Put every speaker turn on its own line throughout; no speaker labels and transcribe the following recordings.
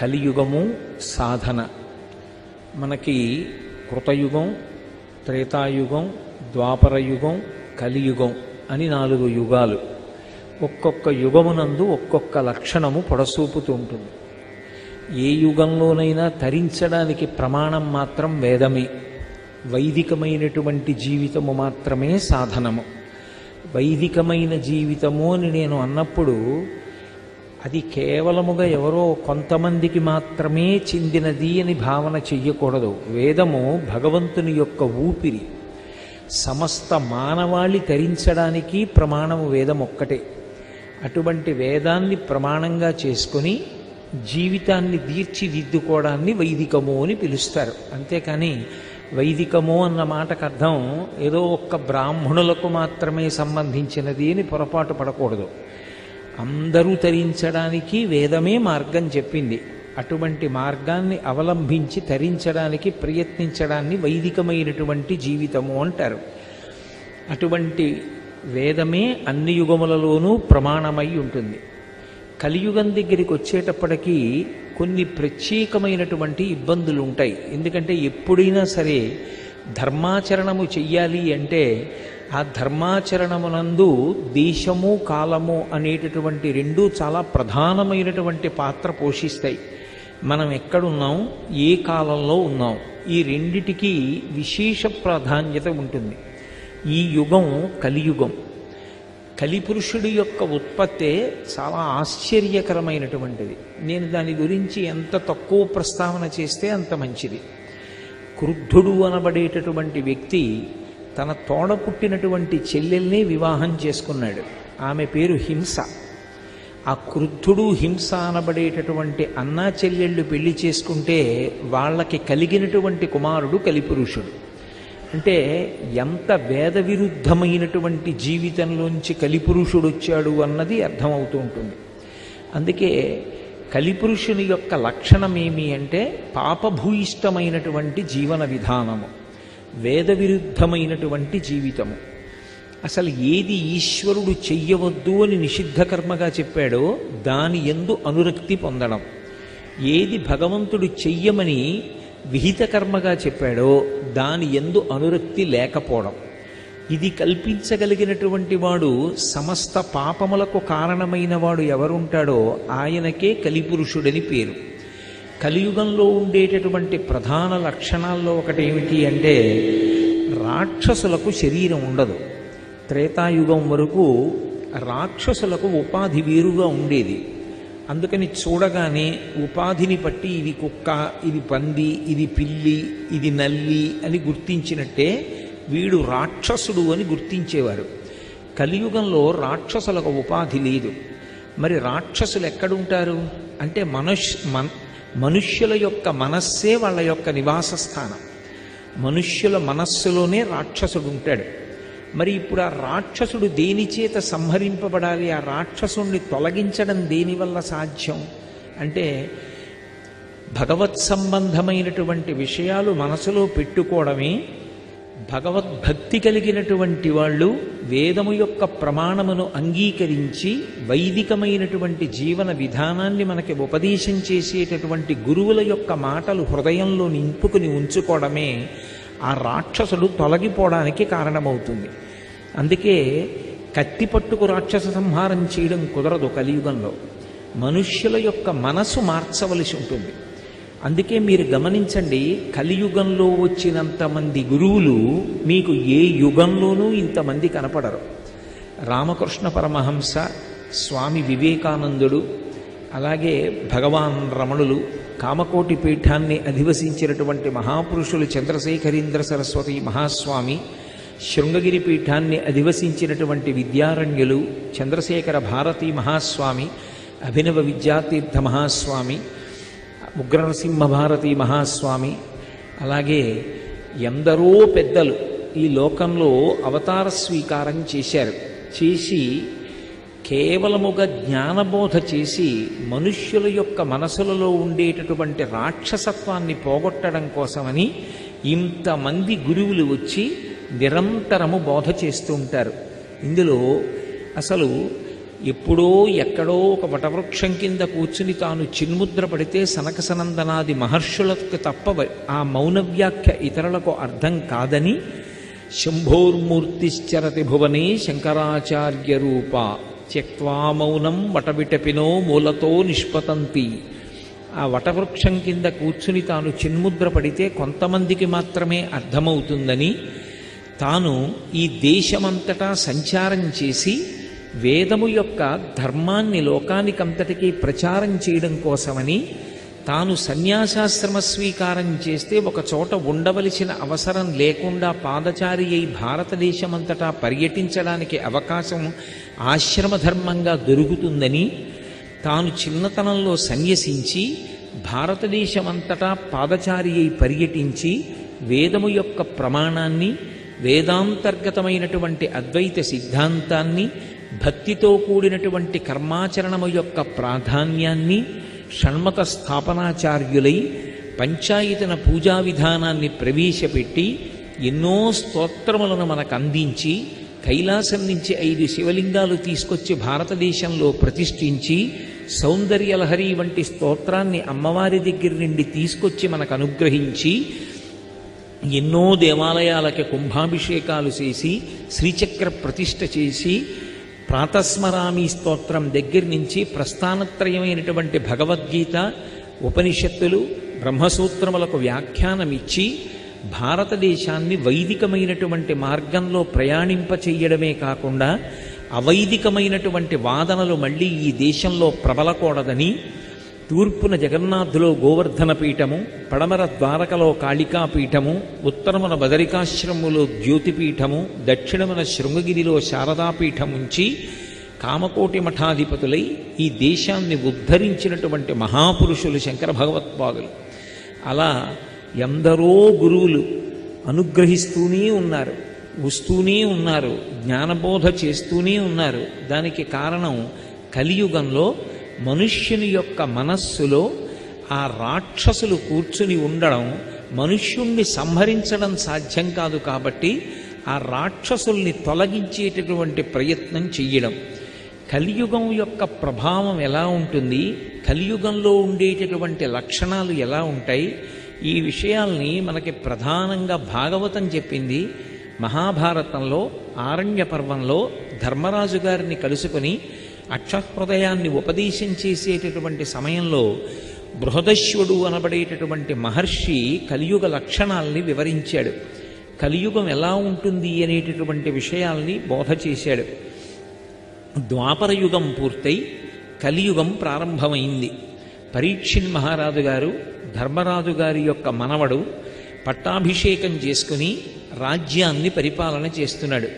కలియుగము సాధన. మనకి కృతయుగం, త్రేతాయుగం, ద్వాపరయుగం, కలియుగం అని 4 యుగాలు. ఒక్కొక్క యుగమునందు ఒక్కొక్క లక్షణము పొడసూపుతూ ఉంటుంది. ఏ యుగంలోనైనా తరించడానికి ప్రమాణం మాత్రం వేదమే. వైదికమైనటువంటి జీవితము మాత్రమే సాధనము. వైదికమైన జీవితము అని నేను అన్నప్పుడు అది కేవలముగా ఎవరో కొంతమందికి మాత్రమే చెందినది అని భావన చెయ్యకూడదు. వేదము భగవంతుని యొక్క ఊపిరి. సమస్త మానవాళి తరించడానికి ప్రమాణము వేదం ఒక్కటే. అటువంటి వేదాన్ని ప్రమాణంగా చేసుకుని జీవితాన్ని తీర్చిదిద్దుకోవడాన్ని వైదికము అని పిలుస్తారు. అంతేకాని వైదికము అన్న మాటకు అర్థం ఏదో ఒక్క బ్రాహ్మణులకు మాత్రమే సంబంధించినది అని పొరపాటు పడకూడదు. అందరూ తరించడానికి వేదమే మార్గం చెప్పింది. అటువంటి మార్గాన్ని అవలంబించి తరించడానికి ప్రయత్నించడాన్ని వైదికమైనటువంటి జీవితము అంటారు. అటువంటి వేదమే అన్ని యుగములలోనూ ప్రమాణమై ఉంటుంది. కలియుగం దగ్గరికి వచ్చేటప్పటికీ కొన్ని ప్రత్యేకమైనటువంటి ఇబ్బందులు ఉంటాయి. ఎందుకంటే ఎప్పుడైనా సరే ధర్మాచరణము చెయ్యాలి అంటే ఆ ధర్మాచరణమునందు దేశము కాలము అనేటటువంటి 2 చాలా ప్రధానమైనటువంటి పాత్ర పోషిస్తాయి. మనం ఎక్కడున్నాం, ఏ కాలంలో ఉన్నాం, ఈ రెండిటికి విశేష ప్రాధాన్యత ఉంటుంది. ఈ యుగం కలియుగం. కలిపురుషుడి యొక్క ఉత్పత్తే చాలా ఆశ్చర్యకరమైనటువంటిది. నేను దాని గురించి ఎంత తక్కువ ప్రస్తావన చేస్తే అంత మంచిది. క్రుద్ధుడు అనబడేటటువంటి వ్యక్తి తన తోడ పుట్టినటువంటి చెల్లెల్ని వివాహం చేసుకున్నాడు. ఆమె పేరు హింస. ఆ క్రుద్ధుడు హింస అనబడేటటువంటి అన్నా చెల్లెళ్ళు పెళ్లి చేసుకుంటే వాళ్ళకి కలిగినటువంటి కుమారుడు కలిపురుషుడు. అంటే ఎంత వేద విరుద్ధమైనటువంటి జీవితంలోంచి కలిపురుషుడు వచ్చాడు అన్నది అర్థమవుతూ ఉంటుంది. అందుకే కలిపురుషుని యొక్క లక్షణం ఏమి అంటే పాపభూయిష్టమైనటువంటి జీవన విధానము, వేద విరుద్ధమైనటువంటి జీవితము. అసలు ఏది ఈశ్వరుడు చెయ్యవద్దు అని నిషిద్ధ కర్మగా చెప్పాడో దాని యందు అనురక్తి పొందడం, ఏది భగవంతుడు చెయ్యమని విహిత కర్మగా చెప్పాడో దాని యందు అనురక్తి లేకపోవడం, ఇది కల్పించగలిగినటువంటి వాడు సమస్త పాపములకు కారణమైన వాడు ఎవరుంటాడో ఆయనకే కలిపురుషుడని పేరు. కలియుగంలో ఉండేటటువంటి ప్రధాన లక్షణాల్లో ఒకటి ఏమిటి అంటే రాక్షసులకు శరీరం ఉండదు. త్రేతాయుగం వరకు రాక్షసులకు ఉపాధి వేరుగా ఉండేది. అందుకని చూడగానే ఉపాధిని బట్టి ఇది కుక్క, ఇది పంది, ఇది పిల్లి, ఇది నల్లి అని గుర్తించినట్టే వీడు రాక్షసుడు అని గుర్తించేవారు. కలియుగంలో రాక్షసులకు ఉపాధి లేదు. మరి రాక్షసులు ఎక్కడుంటారు అంటే మనుష్యుల యొక్క మనస్సే వాళ్ళ యొక్క నివాస స్థానం. మనుష్యుల మనస్సులోనే రాక్షసుడు ఉంటాడు. మరి ఇప్పుడు ఆ రాక్షసుడు దేని చేత సంహరింపబడాలి? ఆ రాక్షసుణ్ణి తొలగించడం దేనివల్ల సాధ్యం అంటే భగవత్ సంబంధమైనటువంటి విషయాలు మనసులో పెట్టుకోవడమే. భగవద్భక్తి కలిగినటువంటి వాళ్ళు వేదము యొక్క ప్రమాణమును అంగీకరించి వైదికమైనటువంటి జీవన విధానాన్ని మనకి ఉపదేశం చేసేటటువంటి గురువుల యొక్క మాటలు హృదయంలో నింపుకుని ఉంచుకోవడమే ఆ రాక్షసుడు తొలగిపోవడానికి కారణమవుతుంది. అందుకే కత్తి పట్టుకు రాక్షస సంహారం చేయడం కుదరదు. కలియుగంలో మనుష్యుల యొక్క మనసు మార్చవలసి ఉంటుంది. అందుకే మీరు గమనించండి, కలియుగంలో వచ్చినంతమంది గురువులు మీకు ఏ యుగంలోనూ ఇంతమంది కనపడరు. రామకృష్ణ పరమహంస, స్వామి వివేకానందుడు, అలాగే భగవాన్ రమణులు, కామకోటి పీఠాన్ని అధివసించినటువంటి మహాపురుషులు చంద్రశేఖరీంద్ర సరస్వతి మహాస్వామి, శృంగగిరి పీఠాన్ని అధివసించినటువంటి విద్యారణ్యులు చంద్రశేఖర భారతీ మహాస్వామి, అభినవ విద్యాతీర్థ మహాస్వామి, ఉగ్రనరసింహ భారతీ మహాస్వామి, అలాగే ఎందరో పెద్దలు ఈ లోకంలో అవతార స్వీకారం చేశారు. చేసి కేవలముగా జ్ఞానబోధ చేసి మనుష్యుల యొక్క మనసులలో ఉండేటటువంటి రాక్షసత్వాన్ని పోగొట్టడం కోసమని ఇంతమంది గురువులు వచ్చి నిరంతరము బోధ చేస్తూ ఉంటారు. ఇందులో అసలు ఎప్పుడో ఎక్కడో ఒక వటవృక్షం కింద కూర్చుని తాను చిన్ముద్ర పడితే సనకసనందనాది మహర్షులకు తప్ప ఆ మౌన వ్యాఖ్య ఇతరులకు అర్థం కాదని శంభోర్మూర్తిశ్చరతి భువనే శంకరాచార్య రూప త్యక్వా మౌనం వటవిటపినో మూలతో నిష్పతంతి. ఆ వటవృక్షం కింద కూర్చుని తాను చిన్ముద్ర పడితే కొంతమందికి మాత్రమే అర్థమవుతుందని తాను ఈ దేశమంతటా సంచారం చేసి వేదము యొక్క ధర్మాన్ని లోకానికంతటికీ ప్రచారం చేయడం కోసమని తాను సన్యాసాశ్రమ స్వీకారం చేస్తే ఒక చోట ఉండవలసిన అవసరం లేకుండా పాదచారి అయి భారతదేశమంతటా పర్యటించడానికి అవకాశం ఆశ్రమధర్మంగా దొరుకుతుందని తాను చిన్నతనంలో సన్యసించి భారతదేశమంతటా పాదచారి అయి పర్యటించి వేదము యొక్క ప్రమాణాన్ని, వేదాంతర్గతమైనటువంటి అద్వైత సిద్ధాంతాన్ని, భక్తితో కూడినటువంటి కర్మాచరణము యొక్క ప్రాధాన్యాన్ని, షణ్మత స్థాపనాచార్యులై పంచాయతన పూజా విధానాన్ని ప్రవేశపెట్టి ఎన్నో స్తోత్రములను మనకు అందించి కైలాసం నుంచి 5 శివలింగాలు తీసుకొచ్చి భారతదేశంలో ప్రతిష్ఠించి సౌందర్యలహరి వంటి స్తోత్రాన్ని అమ్మవారి దగ్గర నుండి తీసుకొచ్చి మనకు అనుగ్రహించి ఎన్నో దేవాలయాలకి కుంభాభిషేకాలు చేసి శ్రీచక్ర ప్రతిష్ఠ చేసి ప్రాతస్మరామి స్తోత్రం దగ్గర నుంచి ప్రస్థానత్రయమైనటువంటి భగవద్గీత, ఉపనిషత్తులు, బ్రహ్మసూత్రములకు వ్యాఖ్యానమిచ్చి భారతదేశాన్ని వైదికమైనటువంటి మార్గంలో ప్రయాణింపచేయడమే కాకుండా అవైదికమైనటువంటి వాదనలు మళ్ళీ ఈ దేశంలో ప్రబలకూడదని తూర్పున జగన్నాథులో గోవర్ధన పీఠము, పడమర ద్వారకలో కాళికాపీఠము, ఉత్తరమున బదరికాశ్రములో జ్యోతిపీఠము, దక్షిణమున శృంగగిరిలో శారదాపీఠముంచి కామకోటి మఠాధిపతులై ఈ దేశాన్ని ఉద్ధరించినటువంటి మహాపురుషులు శంకర భగవత్పాదులు. అలా ఎందరో గురువులు అనుగ్రహిస్తూనే ఉన్నారు, వస్తూనే ఉన్నారు, జ్ఞానబోధ చేస్తూనే ఉన్నారు. దానికి కారణం కలియుగంలో మనుష్యుని యొక్క మనస్సులో ఆ రాక్షసులు కూర్చుని ఉండడం, మనుష్యుణ్ణి సంహరించడం సాధ్యం కాదు కాబట్టి ఆ రాక్షసుల్ని తొలగించేటటువంటి ప్రయత్నం చెయ్యడం. కలియుగం యొక్క ప్రభావం ఎలా ఉంటుంది, కలియుగంలో ఉండేటటువంటి లక్షణాలు ఎలా ఉంటాయి, ఈ విషయాల్ని మనకి ప్రధానంగా భాగవతం చెప్పింది. మహాభారతంలో ఆరణ్య పర్వంలో ధర్మరాజు గారిని కలుసుకొని అక్షహృదయాన్ని ఉపదేశం చేసేటటువంటి సమయంలో బృహదశ్వుడు అనబడేటటువంటి మహర్షి కలియుగ లక్షణాల్ని వివరించాడు. కలియుగం ఎలా ఉంటుంది అనేటటువంటి విషయాల్ని బోధ చేశాడు. ద్వాపర యుగం పూర్తయి కలియుగం ప్రారంభమైంది. పరీక్షిన్ మహారాజు గారు ధర్మరాజు గారి యొక్క మనవడు పట్టాభిషేకం చేసుకుని రాజ్యాన్ని పరిపాలన చేస్తున్నాడు.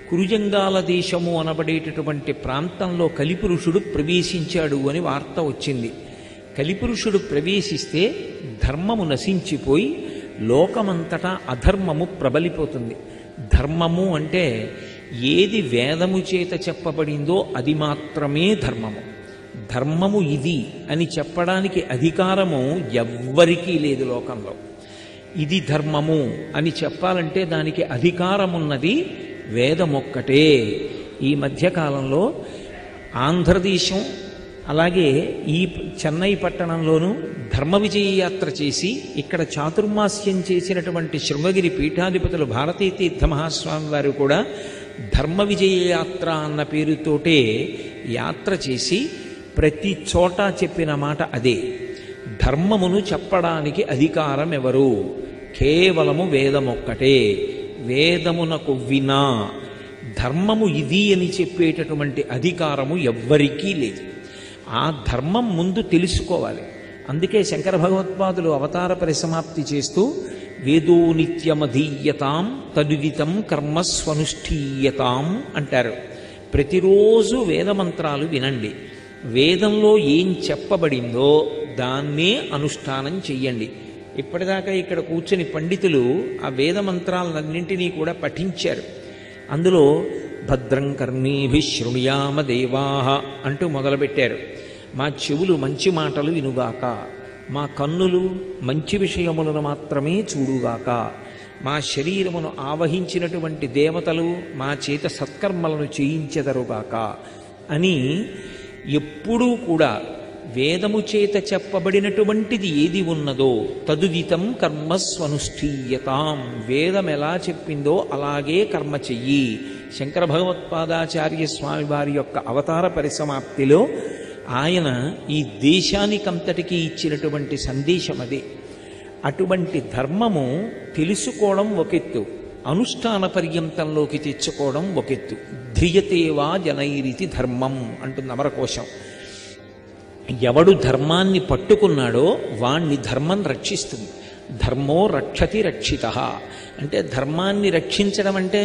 కురుజంగాల దేశము అనబడేటటువంటి ప్రాంతంలో కలిపురుషుడు ప్రవేశించాడు అని వార్త వచ్చింది. కలిపురుషుడు ప్రవేశిస్తే ధర్మము నశించిపోయి లోకమంతటా అధర్మము ప్రబలిపోతుంది. ధర్మము అంటే ఏది వేదము చేత చెప్పబడిందో అది మాత్రమే ధర్మము. ధర్మము ఇది అని చెప్పడానికి అధికారము ఎవ్వరికీ లేదు లోకంలో. ఇది ధర్మము అని చెప్పాలంటే దానికి అధికారమున్నది వేదమొక్కటే. ఈ మధ్యకాలంలో ఆంధ్రదేశం అలాగే ఈ చెన్నై పట్టణంలోనూ ధర్మ విజయ యాత్ర చేసి ఇక్కడ చాతుర్మాస్యం చేసినటువంటి శృంగగిరి పీఠాధిపతులు భారతీ తీర్థ మహాస్వామి వారు కూడా ధర్మ విజయ యాత్ర అన్న పేరుతోటే యాత్ర చేసి ప్రతి చోట చెప్పిన మాట అదే. ధర్మమును చెప్పడానికి అధికారం ఎవరు? కేవలము వేదమొక్కటే. వేదమునకు వినా ధర్మము ఇది అని చెప్పేటటువంటి అధికారము ఎవ్వరికీ లేదు. ఆ ధర్మం ముందు తెలుసుకోవాలి. అందుకే శంకర భగవత్పాదులు అవతార పరిసమాప్తి చేస్తూ వేదో నిత్యమధీయతాం తదుదితం కర్మస్వనుష్ఠీయతాం అంటారు. ప్రతిరోజు వేదమంత్రాలు వినండి. వేదంలో ఏం చెప్పబడిందో దాన్నే అనుష్ఠానం చెయ్యండి. ఇప్పటిదాకా ఇక్కడ కూర్చుని పండితులు ఆ వేద మంత్రాలన్నింటినీ కూడా పఠించారు. అందులో భద్రం కర్ణీభిః శృణుయామ దేవాః అంటూ మొదలుపెట్టారు. మా చెవులు మంచి మాటలు వినుగాక, మా కన్నులు మంచి విషయములను మాత్రమే చూడుగాక, మా శరీరమును ఆవహించినటువంటి దేవతలు మా చేత సత్కర్మలను చేయించెదరుగాక, అని ఎప్పుడూ కూడా వేదము చేత చెప్పబడినటువంటిది ఏది ఉన్నదో తదుదితం కర్మస్వనుష్ఠీయతాం, వేదం ఎలా చెప్పిందో అలాగే కర్మ చెయ్యి. శంకర భగవత్పాదాచార్య స్వామి వారి యొక్క అవతార పరిసమాప్తిలో ఆయన ఈ దేశానికంతటికీ ఇచ్చినటువంటి సందేశం అదే. అటువంటి ధర్మము తెలుసుకోవడం ఒకెత్తు, అనుష్ఠాన పర్యంతంలోకి తెచ్చుకోవడం ఒకెత్తు. ధ్రియతేవా జనైరితి ధర్మం అంటుంది అమరకోశం. ఎవడు ధర్మాన్ని పట్టుకున్నాడో వాణ్ణి ధర్మం రక్షిస్తుంది. ధర్మో రక్షతి రక్షితః అంటే ధర్మాన్ని రక్షించడం అంటే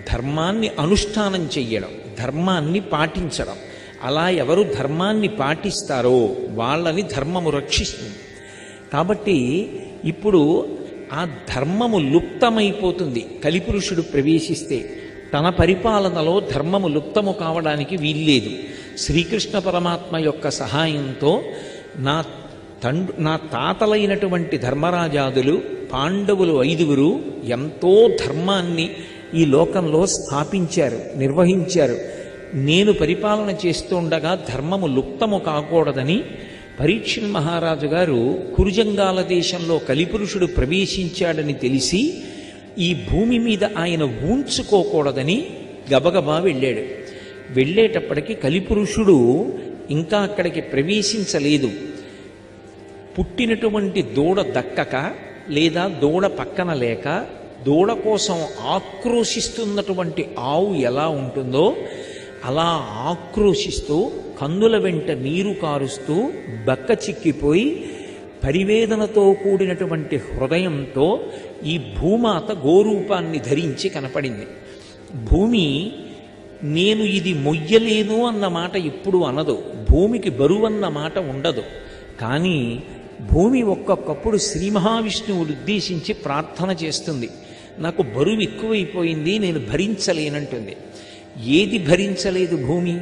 ధర్మాన్ని అనుష్ఠానం చెయ్యడం, ధర్మాన్ని పాటించడం. అలా ఎవరు ధర్మాన్ని పాటిస్తారో వాళ్ళని ధర్మము రక్షిస్తుంది. కాబట్టి ఇప్పుడు ఆ ధర్మము లుప్తమైపోతుంది. కలిపురుషుడు ప్రవేశిస్తే తన పరిపాలనలో ధర్మము లుప్తము కావడానికి వీల్లేదు. శ్రీకృష్ణ పరమాత్మ యొక్క సహాయంతో నా తాతలైనటువంటి ధర్మరాజాదులు, పాండవులు 5 ఎంతో ధర్మాన్ని ఈ లోకంలో స్థాపించారు, నిర్వహించారు. నేను పరిపాలన చేస్తుండగా ధర్మము లుప్తము కాకూడదని పరీక్షిత్ మహారాజు గారు కురుజంగాల దేశంలో కలిపురుషుడు ప్రవేశించాడని తెలిసి ఈ భూమి మీద ఆయన ఊంచుకోకూడదని గబగబా వెళ్ళాడు. వెళ్ళేటప్పటికి కలిపురుషుడు ఇంకా అక్కడికి ప్రవేశించలేదు. పుట్టినటువంటి దూడ దక్కక లేదా దూడ పక్కన లేక దూడ కోసం ఆక్రోశిస్తున్నటువంటి ఆవు ఎలా ఉంటుందో అలా ఆక్రోశిస్తూ కన్నుల వెంట నీరు కారుస్తూ బక్క చిక్కిపోయి పరివేదనతో కూడినటువంటి హృదయంతో ఈ భూమాత గోరూపాన్ని ధరించి కనపడింది. భూమి నేను ఇది మొయ్యలేను అన్న మాట ఎప్పుడు అనదు, భూమికి బరువన్న మాట ఉండదు. కానీ భూమి ఒక్కొక్కప్పుడు శ్రీ మహావిష్ణువుని ఉద్దేశించి ప్రార్థన చేస్తుంది, నాకు బరువు ఎక్కువైపోయింది, నేను భరించలేనంటుంది. ఏది భరించలేదు భూమి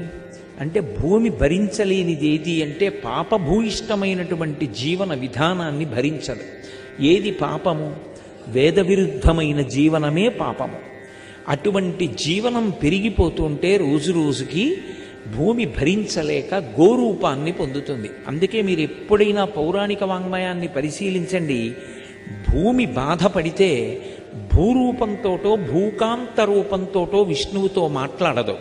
అంటే, భూమి భరించలేనిది ఏది అంటే పాపభూయిష్టమైనటువంటి జీవన విధానాన్ని భరించదు. ఏది పాపము? వేద విరుద్ధమైన జీవనమే పాపము. అటువంటి జీవనం పెరిగిపోతుంటే రోజు రోజుకి భూమి భరించలేక గోరూపాన్ని పొందుతుంది. అందుకే మీరు ఎప్పుడైనా పౌరాణిక వాంగ్మయాన్ని పరిశీలించండి, భూమి బాధపడితే భూరూపంతోటో భూకాంత రూపంతోటో విష్ణువుతో మాట్లాడదు.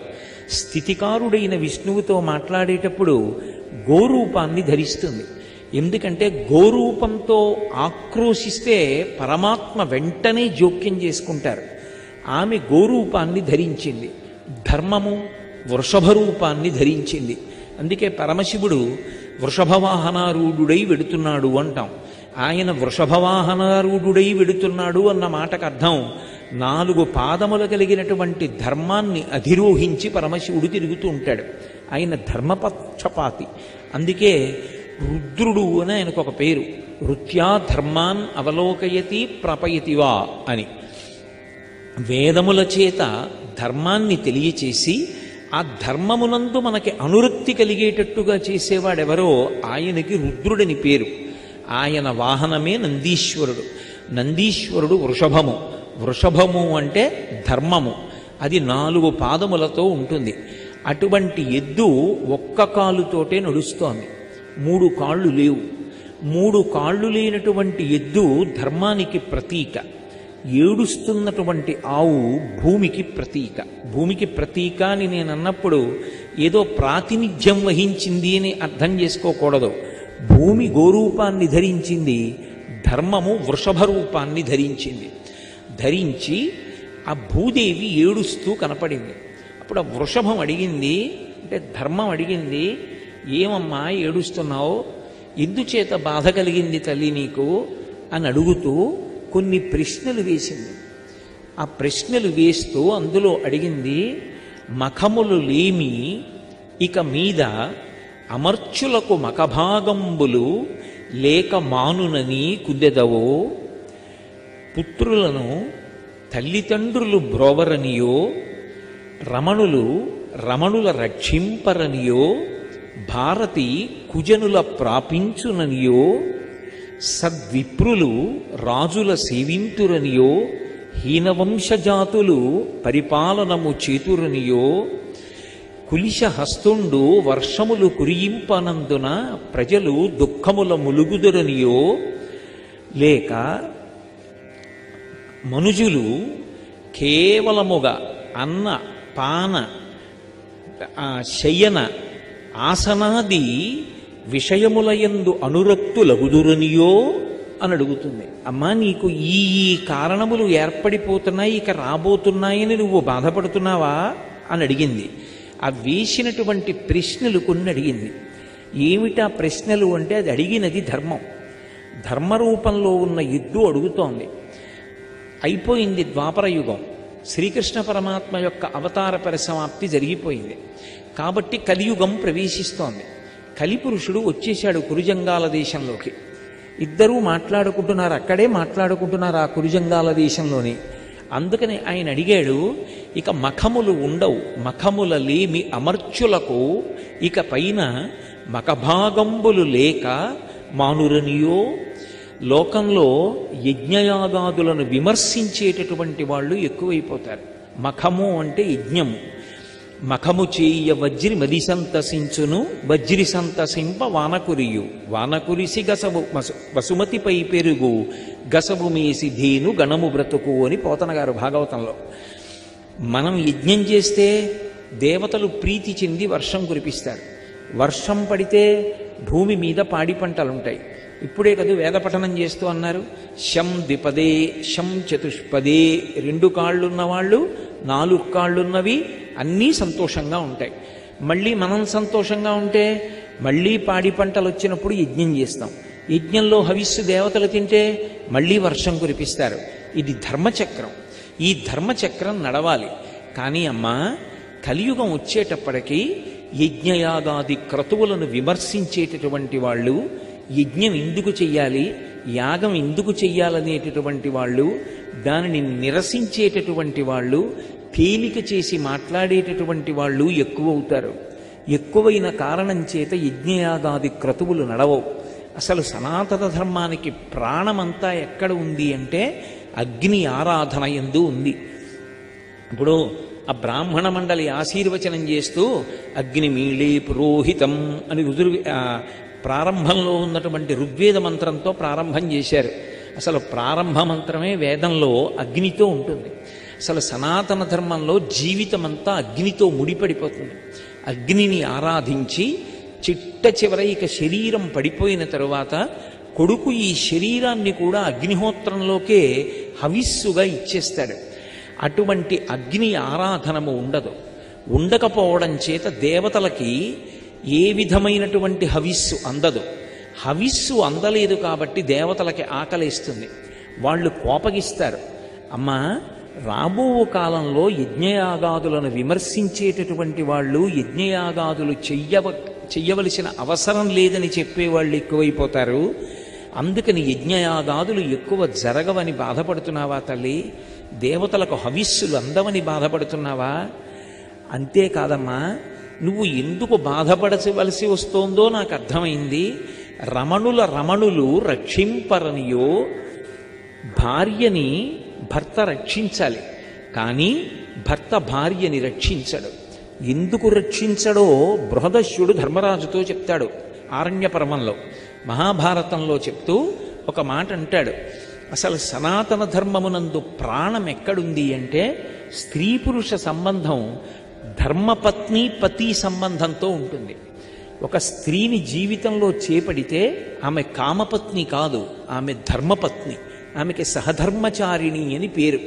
స్థితికారుడైన విష్ణువుతో మాట్లాడేటప్పుడు గోరూపాన్ని ధరిస్తుంది. ఎందుకంటే గోరూపంతో ఆక్రోశిస్తే పరమాత్మ వెంటనే జోక్యం చేసుకుంటారు. ఆమె గోరూపాన్ని ధరించింది. ధర్మము వృషభ రూపాన్ని ధరించింది. అందుకే పరమశివుడు వృషభవాహనారూఢుడై వెడుతున్నాడు అంటాం. ఆయన వృషభవాహనారూఢుడై వెడుతున్నాడు అన్న మాటకు అర్థం 4 పాదములు కలిగినటువంటి ధర్మాన్ని అధిరోహించి పరమశివుడు తిరుగుతూ ఉంటాడు. ఆయన ధర్మపక్షపాతి. అందుకే రుద్రుడు అని ఆయనకు ఒక పేరు. రుత్యా ధర్మాన్ అవలోకయతి ప్రపయతివా అని. వేదముల చేత ధర్మాన్ని తెలియచేసి ఆ ధర్మమునందు మనకి అనురక్తి కలిగేటట్టుగా చేసేవాడెవరో ఆయనకి రుద్రుడని పేరు. ఆయన వాహనమే నందీశ్వరుడు. నందీశ్వరుడు వృషభము. వృషభము అంటే ధర్మము. అది 4 పాదములతో ఉంటుంది. అటువంటి ఎద్దు ఒక్క కాలుతోటే నడుస్తోంది, 3 కాళ్ళు లేవు. 3 కాళ్ళు లేనటువంటి ఎద్దు ధర్మానికి ప్రతీక. ఏడుస్తున్నటువంటి ఆవు భూమికి ప్రతీక. భూమికి ప్రతీక అని నేను అన్నప్పుడు ఏదో ప్రాతినిధ్యం వహించింది అని అర్థం చేసుకోకూడదు. భూమి గోరూపాన్ని ధరించింది, ధర్మము వృషభ రూపాన్ని ధరించింది. ధరించి ఆ భూదేవి ఏడుస్తూ కనపడింది. అప్పుడు ఆ వృషభం అడిగింది, అంటే ధర్మం అడిగింది, ఏమమ్మా ఏడుస్తున్నావు, ఎందుచేత బాధ కలిగింది తల్లి నీకు అని అడుగుతూ కొన్ని ప్రశ్నలు వేసింది. ఆ ప్రశ్నలు వేస్తూ అందులో అడిగింది, మఖములు లేమి ఇక మీద అమర్చులకు మఖభాగంబులు లేక మానునని కుదెదవో, పుత్రులను తల్లిదండ్రులు బ్రోవరనియో, రమణుల రక్షింపరనియో, భారతి కుజనుల ప్రాపించుననియో, సద్విప్రులు రాజుల సేవింతురనియో, హీనవంశజాతులు పరిపాలనము చేతురనియో, కులిశ హస్తుండు వర్షములు కురియింపనందున ప్రజలు దుఃఖముల ములుగుదురనియో, లేక మనుజులు కేవలముగా అన్న పాన శయన ఆసనాది విషయములయందు అనురక్తులగుదురనియో అని అడుగుతుంది. అమ్మా, నీకు ఈ కారణములు ఏర్పడిపోతున్నాయి, ఇక రాబోతున్నాయని నువ్వు బాధపడుతున్నావా అని అడిగింది. ఆ వేసినటువంటి ప్రశ్నలు కొన్ని అడిగింది. ఏమిటా ప్రశ్నలు అంటే, అది అడిగినది ధర్మం. ధర్మరూపంలో ఉన్న ఎద్దు అడుగుతోంది. అయిపోయింది ద్వాపర యుగం, శ్రీకృష్ణ పరమాత్మ యొక్క అవతార పరిసమాప్తి జరిగిపోయింది. కాబట్టి కలియుగం ప్రవేశిస్తోంది. కలిపురుషుడు వచ్చేశాడు కురుజంగాల దేశంలోకి. ఇద్దరూ మాట్లాడుకుంటున్నారు, అక్కడే మాట్లాడుకుంటున్నారు ఆ కురుజంగాల దేశంలోనే. అందుకని ఆయన అడిగాడు, ఇక మఖములు ఉండవు, మఖముల లేమి అమర్చులకు ఇక పైన మఖభాగంబులు లేక మానురనియో. లోకంలో యజ్ఞయాగాదులను విమర్శించేటటువంటి వాళ్ళు ఎక్కువైపోతారు. మఖము అంటే యజ్ఞము. మఖము చేయ వజ్రి మది సంతసించును, వజ్రి సంతసింప వానకురియు, వానకురిసి గసవు వసుమతిపై పెరుగు, గసవు మేసి ధేను గణము బ్రతుకు అని పోతన గారు భాగవతంలో. మనం యజ్ఞం చేస్తే దేవతలు ప్రీతి చెంది వర్షం కురిపిస్తారు. వర్షం పడితే భూమి మీద పాడి పంటలుంటాయి. ఇప్పుడే కదా వేదపఠనం చేస్తూ అన్నారు, శం ద్విపదే శం చతుష్పదే, 2 కాళ్ళున్న వాళ్ళు 4 కాళ్ళున్నవి అన్నీ సంతోషంగా ఉంటాయి. మళ్ళీ మనం సంతోషంగా ఉంటే మళ్ళీ పాడి పంటలు వచ్చినప్పుడు యజ్ఞం చేస్తాం. యజ్ఞంలో హవిస్సు దేవతలు తింటే మళ్ళీ వర్షం కురిపిస్తారు. ఇది ధర్మచక్రం. ఈ ధర్మచక్రం నడవాలి. కానీ అమ్మా, కలియుగం వచ్చేటప్పటికీ యజ్ఞయాగాది క్రతువులను విమర్శించేటటువంటి వాళ్ళు, యజ్ఞం ఎందుకు చెయ్యాలి, యాగం ఎందుకు చెయ్యాలనేటటువంటి వాళ్ళు, దానిని నిరసించేటటువంటి వాళ్ళు, తేలిక చేసి మాట్లాడేటటువంటి వాళ్ళు ఎక్కువవుతారు. ఎక్కువైన కారణం చేత యజ్ఞయాగాది క్రతువులు నడవవు. అసలు సనాతన ధర్మానికి ప్రాణమంతా ఎక్కడ ఉంది అంటే అగ్ని ఆరాధన యందు ఉంది. ఇప్పుడు ఆ బ్రాహ్మణ మండలి ఆశీర్వచనం చేస్తూ అగ్నిమీళే పురోహితం అని ప్రారంభంలో ఉన్నటువంటి ఋగ్వేద మంత్రంతో ప్రారంభం చేశారు. అసలు ప్రారంభ మంత్రమే వేదంలో అగ్నితో ఉంటుంది. అసలు సనాతన ధర్మంలో జీవితమంతా అగ్నితో ముడిపడిపోతుంది. అగ్నిని ఆరాధించి చిట్ట చివర ఇక శరీరం పడిపోయిన తరువాత కొడుకు ఈ శరీరాన్ని కూడా అగ్నిహోత్రంలోకే హవిస్సుగా ఇచ్చేస్తాడు. అటువంటి అగ్ని ఆరాధనము ఉండదు. ఉండకపోవడం చేత దేవతలకి ఏ విధమైనటువంటి హవిస్సు అందదు. హవిస్సు అందలేదు కాబట్టి దేవతలకి ఆకలిస్తుంది. వాళ్ళు కోపగిస్తారు. అమ్మా, రాబో కాలంలో యజ్ఞయాగాదులను విమర్శించేటటువంటి వాళ్ళు, యజ్ఞయాగాదులు చెయ్యవలసిన అవసరం లేదని చెప్పేవాళ్ళు ఎక్కువైపోతారు. అందుకని యజ్ఞయాగాదులు ఎక్కువ జరగవని బాధపడుతున్నావా తల్లి? దేవతలకు హవిస్సులు అందవని బాధపడుతున్నావా? అంతేకాదమ్మా, నువ్వు ఎందుకు బాధపడవలసి వస్తోందో నాకు అర్థమైంది. రమణులు రక్షింపరనియో. భార్యని భర్త రక్షించాలి, కానీ భర్త భార్యని రక్షించడు. ఎందుకు రక్షించడో బృహదశ్యుడు ధర్మరాజుతో చెప్తాడు ఆరణ్య పర్వంలో. మహాభారతంలో చెప్తూ ఒక మాట అంటాడు, అసలు సనాతన ధర్మమునందు ప్రాణం ఎక్కడుంది అంటే స్త్రీ పురుష సంబంధం ధర్మపత్ని పతి సంబంధంతో ఉంటుంది. ఒక స్త్రీని జీవితంలో చేపడితే ఆమె కామపత్ని కాదు, ఆమె ధర్మపత్ని. ఆమెకి సహధర్మచారిణి అని పేరు.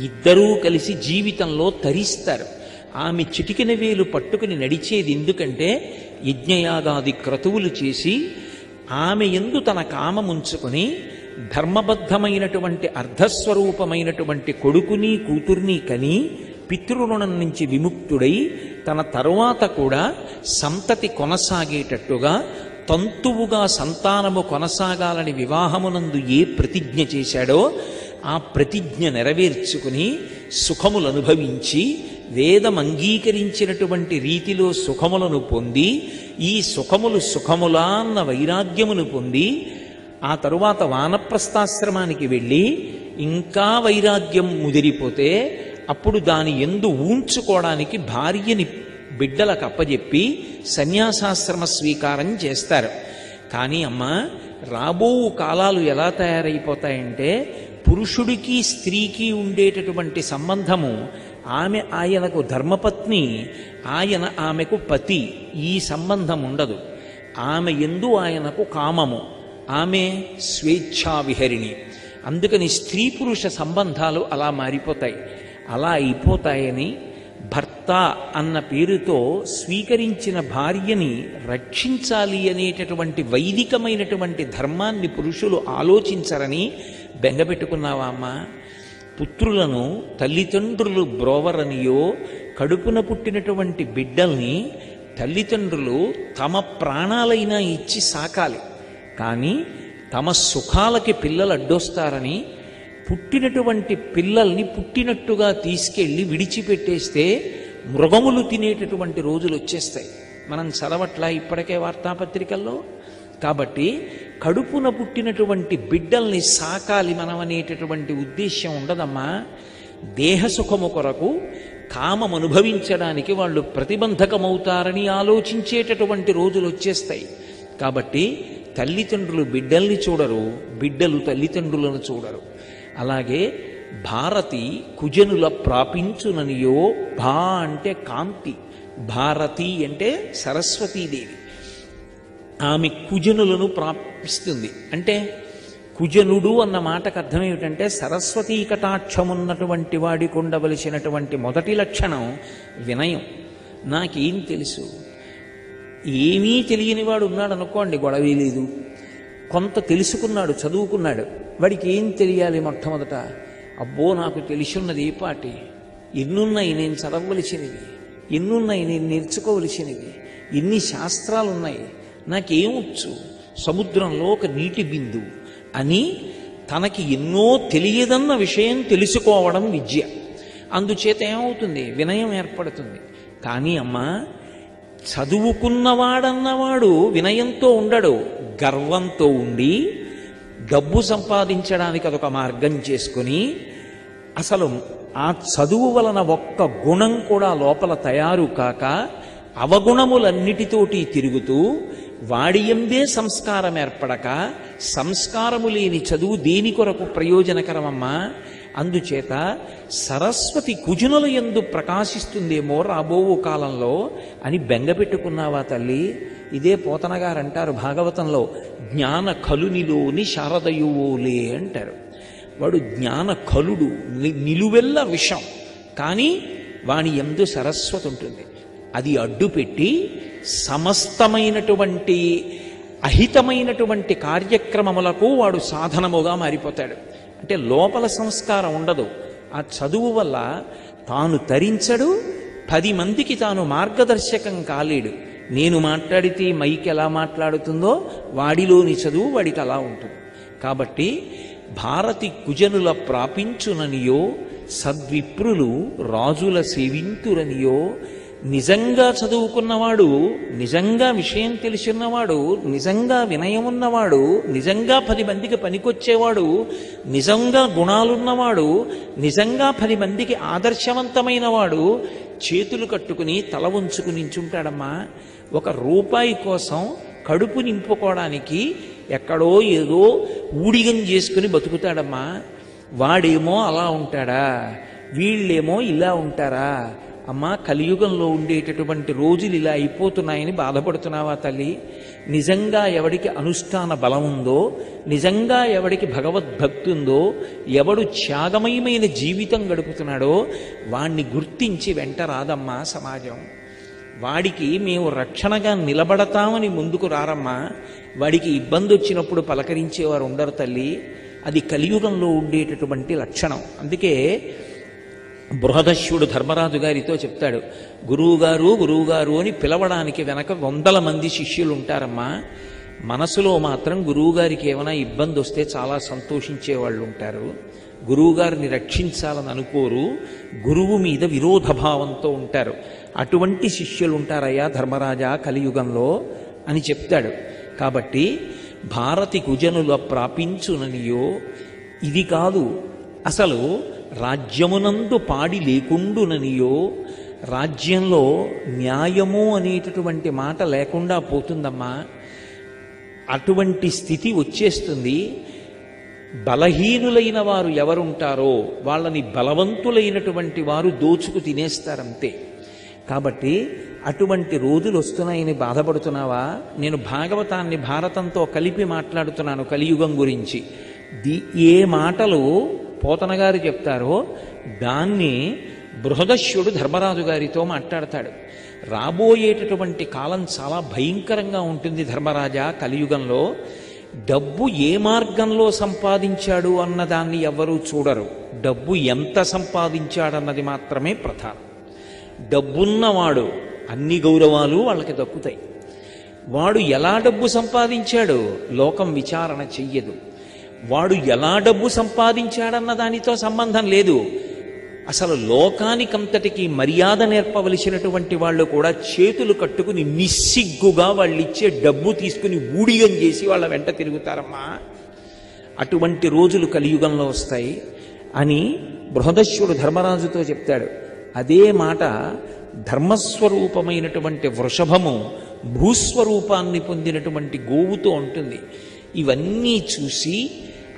ఇద్దరూ కలిసి జీవితంలో తరిస్తారు. ఆమె చిటికిన వేలు పట్టుకుని నడిచేది ఎందుకంటే యజ్ఞయాగాది క్రతువులు చేసి ఆమె యందు తన కామముంచుకొని ధర్మబద్ధమైనటువంటి అర్ధస్వరూపమైనటువంటి కొడుకుని కూతుర్ని కని పితృరుణం నుంచి విముక్తుడై తన తరువాత కూడా సంతతి కొనసాగేటట్టుగా తంతువుగా సంతానము కొనసాగాలని వివాహమునందు ఏ ప్రతిజ్ఞ చేశాడో ఆ ప్రతిజ్ఞ నెరవేర్చుకుని సుఖములు అనుభవించి వేదం అంగీకరించినటువంటి రీతిలో సుఖములను పొంది ఈ సుఖములు సుఖములా అన్న వైరాగ్యమును పొంది ఆ తరువాత వానప్రస్థాశ్రమానికి వెళ్ళి ఇంకా వైరాగ్యం ముదిరిపోతే అప్పుడు దాని యందు ఊంచుకోవడానికి భార్యని బిడ్డలకు అప్పజెప్పి సన్యాసాశ్రమ స్వీకారం చేస్తారు. కానీ అమ్మ, రాబో కాలాలు ఎలా తయారైపోతాయంటే పురుషుడికి స్త్రీకి ఉండేటటువంటి సంబంధము, ఆమె ఆయనకు ధర్మపత్ని, ఆయన ఆమెకు పతి, ఈ సంబంధం ఉండదు. ఆమె యందు ఆయనకు కామము, ఆమె స్వేచ్ఛా విహరిణి. అందుకని స్త్రీ పురుష సంబంధాలు అలా మారిపోతాయి. అలా అయిపోతాయని భర్త అన్న పేరుతో స్వీకరించిన భార్యని రక్షించాలి అనేటటువంటి వైదికమైనటువంటి ధర్మాన్ని పురుషులు ఆలోచించరని బెంగపెట్టుకున్నావా అమ్మా? పుత్రులను తల్లిదండ్రులు బ్రోవరనియో, కడుపున పుట్టినటువంటి బిడ్డల్ని తల్లిదండ్రులు తమ ప్రాణాలైనా ఇచ్చి సాకాలి. కానీ తమ సుఖాలకి పిల్లలు అడ్డొస్తారని పుట్టినటువంటి పిల్లల్ని పుట్టినట్టుగా తీసుకెళ్ళి విడిచిపెట్టేస్తే మృగములు తినేటటువంటి రోజులు వచ్చేస్తాయి. మనం చదవట్లా ఇప్పటికే వార్తాపత్రికల్లో? కాబట్టి కడుపున పుట్టినటువంటి బిడ్డల్ని సాకాలి మనం అనేటటువంటి ఉద్దేశ్యం ఉండదమ్మా. దేహసుఖము కొరకు, కామం అనుభవించడానికి వాళ్ళు ప్రతిబంధకమవుతారని ఆలోచించేటటువంటి రోజులు వచ్చేస్తాయి. కాబట్టి తల్లిదండ్రులు బిడ్డల్ని చూడరు, బిడ్డలు తల్లిదండ్రులను చూడరు. అలాగే భారతి కుజనుల ప్రాపించుననియో, భా అంటే కాంతి, భారతి అంటే సరస్వతీదేవి, ఆమె కుజనులను ప్రాపిస్తుంది. అంటే కుజనుడు అన్న మాటకు అర్థం ఏమిటంటే సరస్వతీ కటాక్షమున్నటువంటి వాడికి ఉండవలసినటువంటి మొదటి లక్షణం వినయం. నాకేం తెలుసు, ఏమీ తెలియని వాడు ఉన్నాడు అనుకోండి, గొడవే లేదు. కొంత తెలుసుకున్నాడు, చదువుకున్నాడు, వాడికి ఏం తెలియాలి? మొట్టమొదట అబ్బో నాకు తెలిసిన్నది ఏ పాటి, ఎన్నున్నాయి నేను చదవవలసినవి, ఎన్నున్నాయి నేను నేర్చుకోవలసినవి, ఎన్ని శాస్త్రాలున్నాయి, నాకేమొచ్చు, సముద్రంలో ఒక నీటి బిందు అని తనకి ఎన్నో తెలియదన్న విషయం తెలుసుకోవడం విద్య. అందుచేత ఏమవుతుంది? వినయం ఏర్పడుతుంది. కానీ అమ్మా, చదువుకున్నవాడన్నవాడు వినయంతో ఉండడు, గర్వంతో ఉండి డబ్బు సంపాదించడానికి అదొక మార్గం చేసుకుని, అసలు ఆ చదువు వలన ఒక్క గుణం కూడా లోపల తయారు కాక అవగుణములన్నిటితోటి తిరుగుతూ వాడి యందే సంస్కారం ఏర్పడక, సంస్కారము లేని చదువు దేని కొరకు ప్రయోజనకరమమ్మా? అందుచేత సరస్వతి కుజునుల యందు ప్రకాశిస్తుందేమో రాబో కాలంలో అని బెంగపెట్టుకున్నావా తల్లి? ఇదే పోతన గారు అంటారు భాగవతంలో, జ్ఞాన కలునిలోని శారదయువోలే అంటారు. వాడు జ్ఞాన కలుడు, నిలువెల్ల విషం, కానీ వాని యందు సరస్వతి ఉంటుంది. అది అడ్డుపెట్టి సమస్తమైనటువంటి అహితమైనటువంటి కార్యక్రమములకు వాడు సాధనముగా మారిపోతాడు. అంటే లోపల సంస్కారం ఉండదు. ఆ చదువు వల్ల తాను తరించడు, 10 మందికి తాను మార్గదర్శకం కాలేడు. నేను మాట్లాడితే మైక్ ఎలా మాట్లాడుతుందో వాడిలోని చదువు వాడికి అలా ఉంటుంది. కాబట్టి భారతి కుజనుల ప్రాపించుననియో, సద్విప్రులు రాజుల సేవింతురనియో, నిజంగా చదువుకున్నవాడు, నిజంగా విషయం తెలిసిన్నవాడు, నిజంగా వినయం ఉన్నవాడు, నిజంగా 10 మందికి పనికొచ్చేవాడు, నిజంగా గుణాలున్నవాడు, నిజంగా 10 మందికి ఆదర్శవంతమైన వాడు చేతులు కట్టుకుని తల ఉంచుకుని నించుంటాడమ్మా. 1 రూపాయి కోసం కడుపు నింపుకోవడానికి ఎక్కడో ఏదో ఊడిగం చేసుకుని బతుకుతాడమ్మా. వాడేమో అలా ఉంటాడా, వీళ్ళేమో ఇలా ఉంటారా? అమ్మా, కలియుగంలో ఉండేటటువంటి రోజులు ఇలా అయిపోతున్నాయని బాధపడుతున్నావా తల్లి? నిజంగా ఎవడికి అనుష్ఠాన బలం ఉందో, నిజంగా ఎవడికి భగవద్భక్తి ఉందో, ఎవడు త్యాగమయమైన జీవితం గడుపుతున్నాడో వాణ్ణి గుర్తించి వెంట రాదమ్మా సమాజం. వాడికి మేము రక్షణగా నిలబడతామని ముందుకు రారమ్మా. వాడికి ఇబ్బంది వచ్చినప్పుడు పలకరించేవారు ఉండరు తల్లి. అది కలియుగంలో ఉండేటటువంటి లక్షణం. అందుకే బృహదశ్యుడు ధర్మరాజు గారితో చెప్తాడు, గురువుగారు గురువుగారు అని పిలవడానికి వెనక 100 మంది శిష్యులు ఉంటారమ్మా. మనసులో మాత్రం గురువుగారికి ఏమైనా ఇబ్బంది వస్తే చాలా సంతోషించేవాళ్ళు ఉంటారు. గురువుగారిని రక్షించాలని అనుకోరు, గురువు మీద విరోధభావంతో ఉంటారు. అటువంటి శిష్యులు ఉంటారయ్యా ధర్మరాజా కలియుగంలో అని చెప్తాడు. కాబట్టి భారతి కుజనుల ప్రాపించుననియో, ఇది కాదు అసలు రాజ్యమునందు పాడి లేకుండుననియో, రాజ్యంలో న్యాయము అనేటటువంటి మాట లేకుండా పోతుందమ్మా. అటువంటి స్థితి వచ్చేస్తుంది. బలహీనులైన వారు ఎవరుంటారో వాళ్ళని బలవంతులైనటువంటి వారు దోచుకు తినేస్తారంతే. కాబట్టి అటువంటి రోజులు వస్తున్నాయని బాధపడుతున్నావా? నేను భాగవతాన్ని భారతంతో కలిపి మాట్లాడుతున్నాను కలియుగం గురించి. ఏ మాటలు పోతన గారు చెప్తారో దాన్ని బృహదశ్యుడు ధర్మరాజు గారితో మాట్లాడతాడు. రాబోయేటటువంటి కాలం చాలా భయంకరంగా ఉంటుంది ధర్మరాజా. కలియుగంలో డబ్బు ఏ మార్గంలో సంపాదించాడు అన్నదాన్ని ఎవ్వరూ చూడరు. డబ్బు ఎంత సంపాదించాడన్నది మాత్రమే ప్రధానం. డబ్బున్నవాడు అన్ని గౌరవాలు వాళ్ళకి దక్కుతాయి. వాడు ఎలా డబ్బు సంపాదించాడో లోకం విచారణ చెయ్యదు. వాడు ఎలా డబ్బు సంపాదించాడన్న దానితో సంబంధం లేదు. అసలు లోకానికంతటికి మర్యాద నేర్పవలసినటువంటి వాళ్ళు కూడా చేతులు కట్టుకుని నిస్సిగ్గుగా వాళ్ళు ఇచ్చే డబ్బు తీసుకుని ఊడిగం చేసి వాళ్ళ వెంట తిరుగుతారమ్మా. అటువంటి రోజులు కలియుగంలో వస్తాయి అని బృహదశ్యుడు ధర్మరాజుతో చెప్తాడు. అదే మాట ధర్మస్వరూపమైనటువంటి వృషభము భూస్వరూపాన్ని పొందినటువంటి గోవుతో ఉంటుంది. ఇవన్నీ చూసి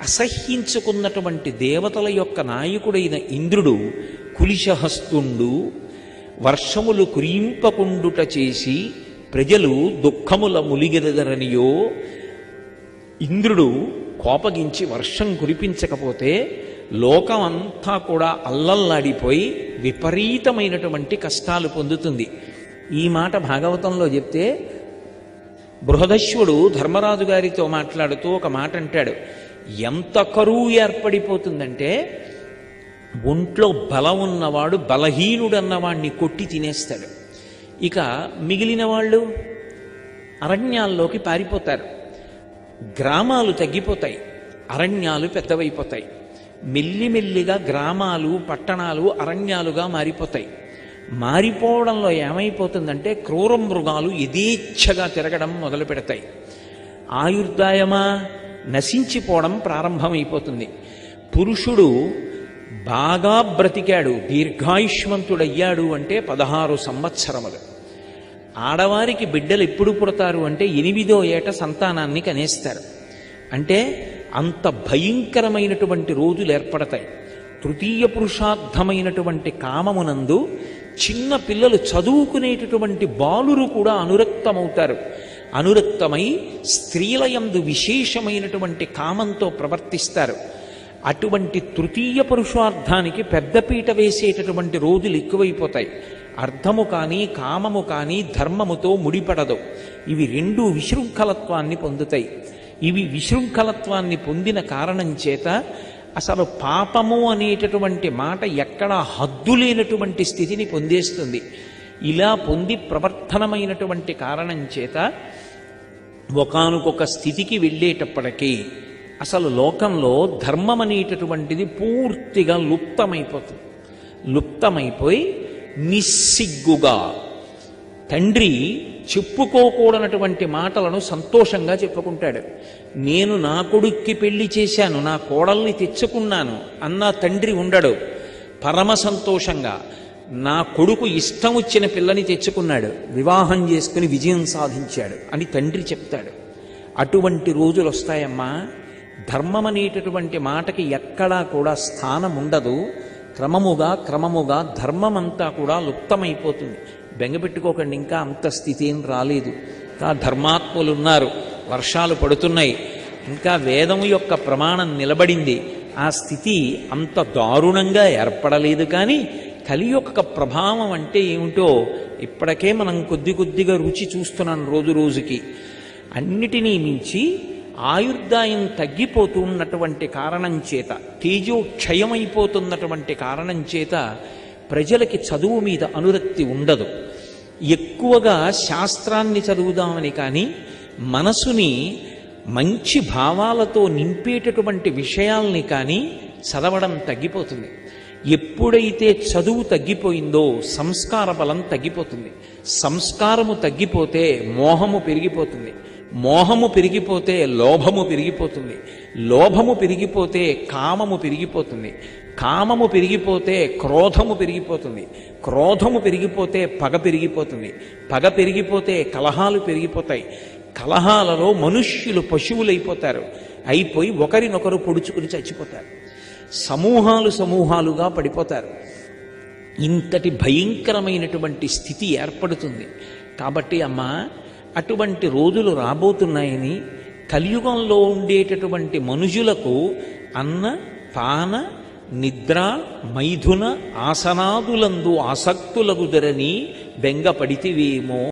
అసహ్యించుకున్నటువంటి దేవతల యొక్క నాయకుడైన ఇంద్రుడు కులిశహస్తుండు వర్షములు కురింపకుండుట చేసి ప్రజలు దుఃఖముల ములిగెదరనియో. ఇంద్రుడు కోపగించి వర్షం కురిపించకపోతే లోకం అంతా కూడా అల్లల్లాడిపోయి విపరీతమైనటువంటి కష్టాలు పొందుతుంది. ఈ మాట భాగవతంలో చెప్తే బృహదశ్వుడు ధర్మరాజు గారితో మాట్లాడుతూ ఒక మాట అంటాడు. ఎంత కరువు ఏర్పడిపోతుందంటే ఒంట్లో బలం ఉన్నవాడు బలహీనుడన్నవాడిని కొట్టి తినేస్తాడు. ఇక మిగిలిన వాళ్ళు అరణ్యాల్లోకి పారిపోతారు. గ్రామాలు తగ్గిపోతాయి, అరణ్యాలు పెద్దవైపోతాయి. మెల్లిమెల్లిగా గ్రామాలు పట్టణాలు అరణ్యాలుగా మారిపోతాయి. మారిపోవడంలో ఏమైపోతుందంటే క్రూర మృగాలు యథేచ్ఛగా తిరగడం మొదలు పెడతాయి. ఆయుర్దాయమా నశించిపోవడం ప్రారంభమైపోతుంది. పురుషుడు బాగా బ్రతికాడు, దీర్ఘాయుష్మంతుడయ్యాడు అంటే 16 సంవత్సరములు. ఆడవారికి బిడ్డలు ఎప్పుడు పుడతారు అంటే 8వ ఏట సంతానాన్ని కనేస్తారు. అంటే అంత భయంకరమైనటువంటి రోజులు ఏర్పడతాయి. తృతీయ పురుషార్థమైనటువంటి కామమునందు చిన్న పిల్లలు చదువుకునేటటువంటి బాలురు కూడా అనురక్తమవుతారు. అనురక్తమై స్త్రీలయందు విశేషమైనటువంటి కామంతో ప్రవర్తిస్తారు. అటువంటి తృతీయ పురుషార్థానికి పెద్దపీట వేసేటటువంటి రోజులు ఎక్కువైపోతాయి. అర్థము కానీ కామము కానీ ధర్మముతో ముడిపడదు. ఇవి రెండు విశృంఖలత్వాన్ని పొందుతాయి. ఇవి విశృంఖలత్వాన్ని పొందిన కారణం చేత అసలు పాపము అనేటటువంటి మాట ఎక్కడా హద్దు లేనటువంటి స్థితిని పొందేస్తుంది. ఇలా పొంది ప్రవర్తనమైనటువంటి కారణం చేత ఒకానొక స్థితికి వెళ్ళేటప్పటికీ అసలు లోకంలో ధర్మం అనేటటువంటిది పూర్తిగా లుప్తమైపోతుంది. లుప్తమైపోయి నిస్సిగ్గుగా తండ్రి చెప్పుకోకూడనటువంటి మాటలను సంతోషంగా చెప్పుకుంటాడు. నేను నా కొడుక్కి పెళ్లి చేశాను, నా కోడల్ని తెచ్చుకున్నాను అన్న తండ్రి ఉండడు. పరమ సంతోషంగా నా కొడుకు ఇష్టం వచ్చిన పిల్లని తెచ్చుకున్నాడు, వివాహం చేసుకుని విజయం సాధించాడు అని తండ్రి చెప్తాడు. అటువంటి రోజులు వస్తాయమ్మా. ధర్మం అనేటటువంటి మాటకి ఎక్కడా కూడా స్థానం ఉండదు. క్రమముగా ధర్మమంతా కూడా లుప్తమైపోతుంది. బెంగపెట్టుకోకండి, ఇంకా అంత స్థితి ఏం రాలేదు. ఇంకా ధర్మాత్ములు ఉన్నారు, వర్షాలు పడుతున్నాయి, ఇంకా వేదము యొక్క ప్రమాణం నిలబడింది. ఆ స్థితి అంత దారుణంగా ఏర్పడలేదు. కానీ కలియొక్క ప్రభావం అంటే ఏమిటో ఇప్పటికే మనం కొద్దిగా రుచి చూస్తున్నాం రోజు రోజుకి. అన్నిటినీ మించి ఆయుర్దాయం తగ్గిపోతున్నటువంటి కారణం చేత, తేజోక్షయమైపోతున్నటువంటి కారణం చేత ప్రజలకి చదువు మీద అనురక్తి ఉండదు. ఎక్కువగా శాస్త్రాన్ని చదువుదామని కానీ మనసుని మంచి భావాలతో నింపేటటువంటి విషయాల్ని కానీ చదవడం తగ్గిపోతుంది. ఎప్పుడైతే చదువు తగ్గిపోయిందో సంస్కార బలం తగ్గిపోతుంది. సంస్కారము తగ్గిపోతే మోహము పెరిగిపోతుంది. మోహము పెరిగిపోతే లోభము పెరిగిపోతుంది, లోభము పెరిగిపోతే కామము పెరిగిపోతుంది, కామము పెరిగిపోతే క్రోధము పెరిగిపోతుంది, క్రోధము పెరిగిపోతే పగ పెరిగిపోతుంది, పగ పెరిగిపోతే కలహాలు పెరిగిపోతాయి, కలహాలలో మనుష్యులు పశువులైపోతారు, అయిపోయి ఒకరినొకరు పొడుచుకుని చచ్చిపోతారు, సమూహాలు సమూహాలుగా పడిపోతారు. ఇంతటి భయంకరమైనటువంటి స్థితి ఏర్పడుతుంది. కాబట్టి అమ్మ, అటువంటి రోజులు రాబోతున్నాయని కలియుగంలో ఉండేటటువంటి మనుషులకు అన్న పాన నిద్ర మైథున ఆసనాదులందు ఆసక్తులగుదరని బెంగపడితివేమో